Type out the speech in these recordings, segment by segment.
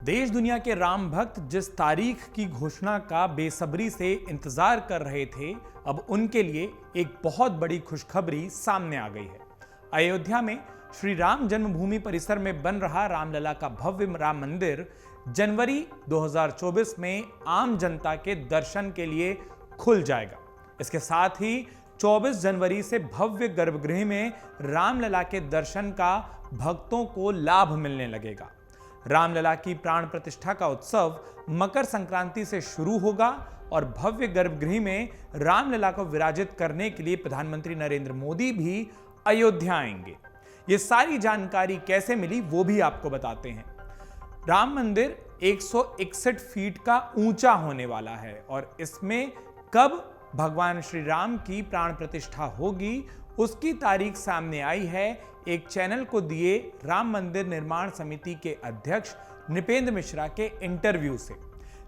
देश दुनिया के राम भक्त जिस तारीख की घोषणा का बेसब्री से इंतजार कर रहे थे, अब उनके लिए एक बहुत बड़ी खुशखबरी सामने आ गई है। अयोध्या में श्री राम जन्मभूमि परिसर में बन रहा रामलला का भव्य राम मंदिर जनवरी 2024 में आम जनता के दर्शन के लिए खुल जाएगा। इसके साथ ही 24 जनवरी से भव्य गर्भगृह में रामलला के दर्शन का भक्तों को लाभ मिलने लगेगा। रामलला की प्राण प्रतिष्ठा का उत्सव मकर संक्रांति से शुरू होगा और भव्य गर्भगृह में रामलला को विराजित करने के लिए प्रधानमंत्री नरेंद्र मोदी भी अयोध्या आएंगे। ये सारी जानकारी कैसे मिली वो भी आपको बताते हैं। राम मंदिर 161 फीट का ऊंचा होने वाला है और इसमें कब भगवान श्री राम की प्राण प्रतिष्ठा होगी उसकी तारीख सामने आई है एक चैनल को दिए राम मंदिर निर्माण समिति के अध्यक्ष नृपेंद्र मिश्रा के इंटरव्यू से।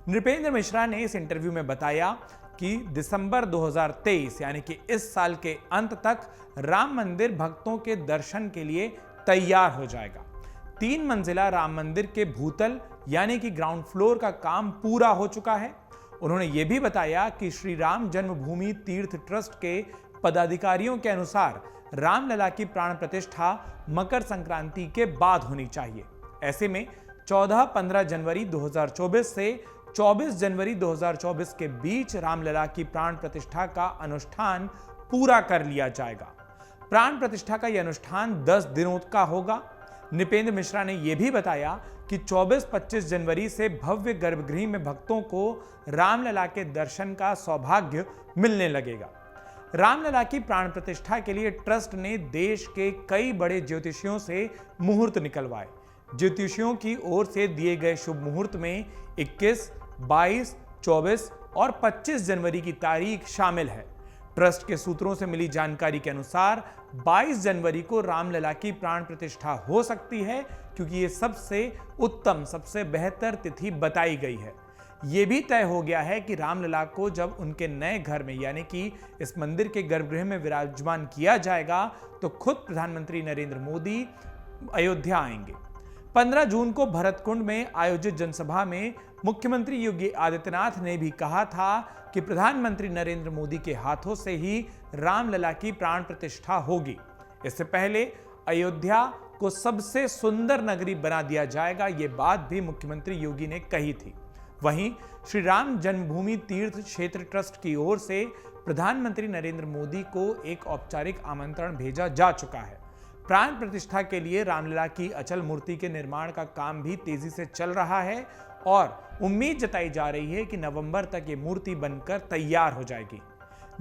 नृपेंद्र मिश्रा ने इस इंटरव्यू में बताया कि दिसंबर 2023 यानी कि इस साल के अंत तक राम मंदिर भक्तों के दर्शन के लिए तैयार हो जाएगा। 3 मंजिला राम मंदिर के भूतल यानी कि ग्राउंड फ्लोर का काम पूरा हो चुका है। उन्होंने ये भी बताया कि श्री राम जन्मभूमि तीर्थ ट्रस्ट के पदाधिकारियों के अनुसार रामलला की प्राण प्रतिष्ठा मकर संक्रांति के बाद होनी चाहिए। ऐसे में 14-15 जनवरी 2024 से 24 जनवरी 2024 के बीच रामलला की प्राण प्रतिष्ठा का अनुष्ठान पूरा कर लिया जाएगा। प्राण प्रतिष्ठा का यह अनुष्ठान 10 दिनों का होगा। नृपेंद्र मिश्रा ने यह भी बताया कि 24-25 जनवरी से भव्य गर्भगृह में भक्तों को रामलला के दर्शन का सौभाग्य मिलने लगेगा। रामलला की प्राण प्रतिष्ठा के लिए ट्रस्ट ने देश के कई बड़े ज्योतिषियों से मुहूर्त निकलवाए। ज्योतिषियों की ओर से दिए गए शुभ मुहूर्त में 21, 22, 24 और 25 जनवरी की तारीख शामिल है। ट्रस्ट के सूत्रों से मिली जानकारी के अनुसार 22 जनवरी को रामलला की प्राण प्रतिष्ठा हो सकती है, क्योंकि ये सबसे उत्तम, सबसे बेहतर तिथि बताई गई है। ये भी तय हो गया है कि रामलला को जब उनके नए घर में यानी कि इस मंदिर के गर्भगृह में विराजमान किया जाएगा तो खुद प्रधानमंत्री नरेंद्र मोदी अयोध्या आएंगे। 15 जून को भरतकुंड में आयोजित जनसभा में मुख्यमंत्री योगी आदित्यनाथ ने भी कहा था कि प्रधानमंत्री नरेंद्र मोदी के हाथों से ही रामलला की प्राण प्रतिष्ठा होगी। इससे पहले अयोध्या को सबसे सुंदर नगरी बना दिया जाएगा, ये बात भी मुख्यमंत्री योगी ने कही थी। वहीं श्री राम जन्मभूमि तीर्थ क्षेत्र ट्रस्ट की ओर से प्रधानमंत्री नरेंद्र मोदी को एक औपचारिक आमंत्रण भेजा जा चुका है। प्राण प्रतिष्ठा के लिए रामलला की अचल मूर्ति के निर्माण का काम भी तेजी से चल रहा है और उम्मीद जताई जा रही है कि नवंबर तक ये मूर्ति बनकर तैयार हो जाएगी।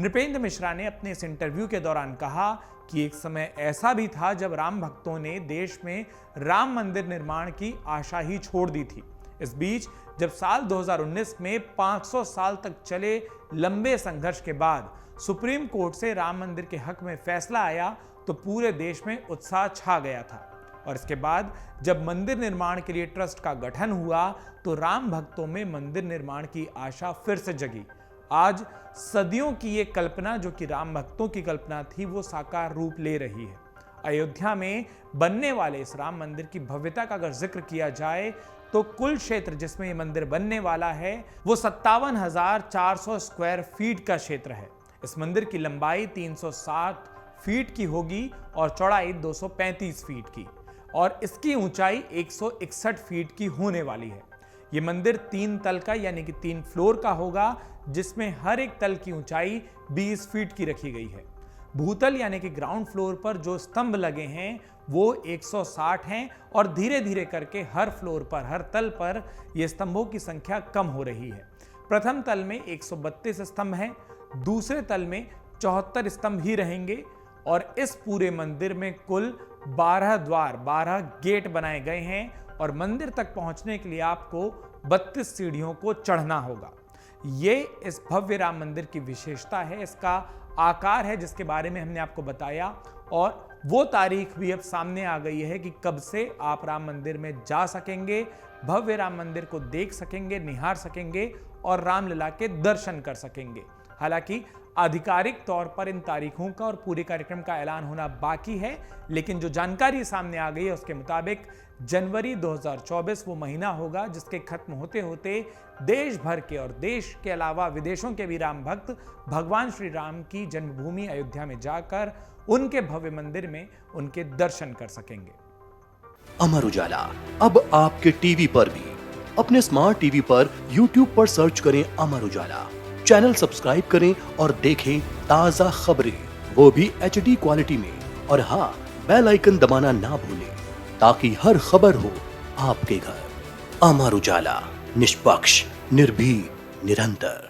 नृपेंद्र मिश्रा ने अपने इस इंटरव्यू के दौरान कहा कि एक समय ऐसा भी था जब राम भक्तों ने देश में राम मंदिर निर्माण की आशा ही छोड़ दी थी। इस बीच जब साल 2019 में 500 साल तक चले लंबे संघर्ष के बाद सुप्रीम कोर्ट से राम मंदिर के हक में फैसला आया तो पूरे देश में उत्साह छा गया था और इसके बाद जब मंदिर निर्माण के लिए ट्रस्ट का गठन हुआ तो राम भक्तों में मंदिर निर्माण की आशा फिर से जगी। आज सदियों की ये कल्पना, जो कि राम भक्तों की कल्पना थी, वो साकार रूप ले रही है। अयोध्या में बनने वाले इस राम मंदिर की भव्यता का अगर जिक्र किया जाए तो कुल क्षेत्र जिसमें ये मंदिर बनने वाला है वो 57,400 स्क्वायर फीट का क्षेत्र है। इस मंदिर की लंबाई 360 फीट की होगी और चौड़ाई 235 फीट की और इसकी ऊंचाई 161 फीट की होने वाली है। ये मंदिर 3 तल का यानी कि 3 फ्लोर का होगा, जिसमें हर एक तल की ऊंचाई 20 फीट की रखी गई है। भूतल यानी कि ग्राउंड फ्लोर पर जो स्तंभ लगे हैं वो 160 हैं और धीरे धीरे करके हर फ्लोर पर, हर तल पर ये स्तंभों की संख्या कम हो रही है। प्रथम तल में 132 स्तंभ हैं, दूसरे तल में 74 स्तंभ ही रहेंगे और इस पूरे मंदिर में कुल 12 द्वार, 12 गेट बनाए गए हैं और मंदिर तक पहुंचने के लिए आपको 32 सीढ़ियों को चढ़ना होगा। ये इस भव्य राम मंदिर की विशेषता है, इसका आकार है जिसके बारे में हमने आपको बताया और वो तारीख भी अब सामने आ गई है कि कब से आप राम मंदिर में जा सकेंगे, भव्य राम मंदिर को देख सकेंगे, निहार सकेंगे और रामलला के दर्शन कर सकेंगे। हालांकि आधिकारिक तौर पर इन तारीखों का और पूरे कार्यक्रम का ऐलान होना बाकी है, लेकिन जो जानकारी सामने आ गई है उसके मुताबिक जनवरी 2024 वो महीना होगा जिसके खत्म होते होते देश भर के और देश के अलावा विदेशों के भी राम भक्त भगवान श्री राम की जन्मभूमि अयोध्या में जाकर उनके भव्य मंदिर में उनके दर्शन कर सकेंगे। अमर उजाला अब आपके टीवी पर भी। अपने स्मार्ट टीवी पर YouTube पर सर्च करें अमर उजाला, चैनल सब्सक्राइब करें और देखें ताजा खबरें, वो भी HD क्वालिटी में। और हाँ, बेल आइकन दबाना ना भूलें ताकि हर खबर हो आपके घर। अमर उजाला, निष्पक्ष, निर्भीक, निरंतर।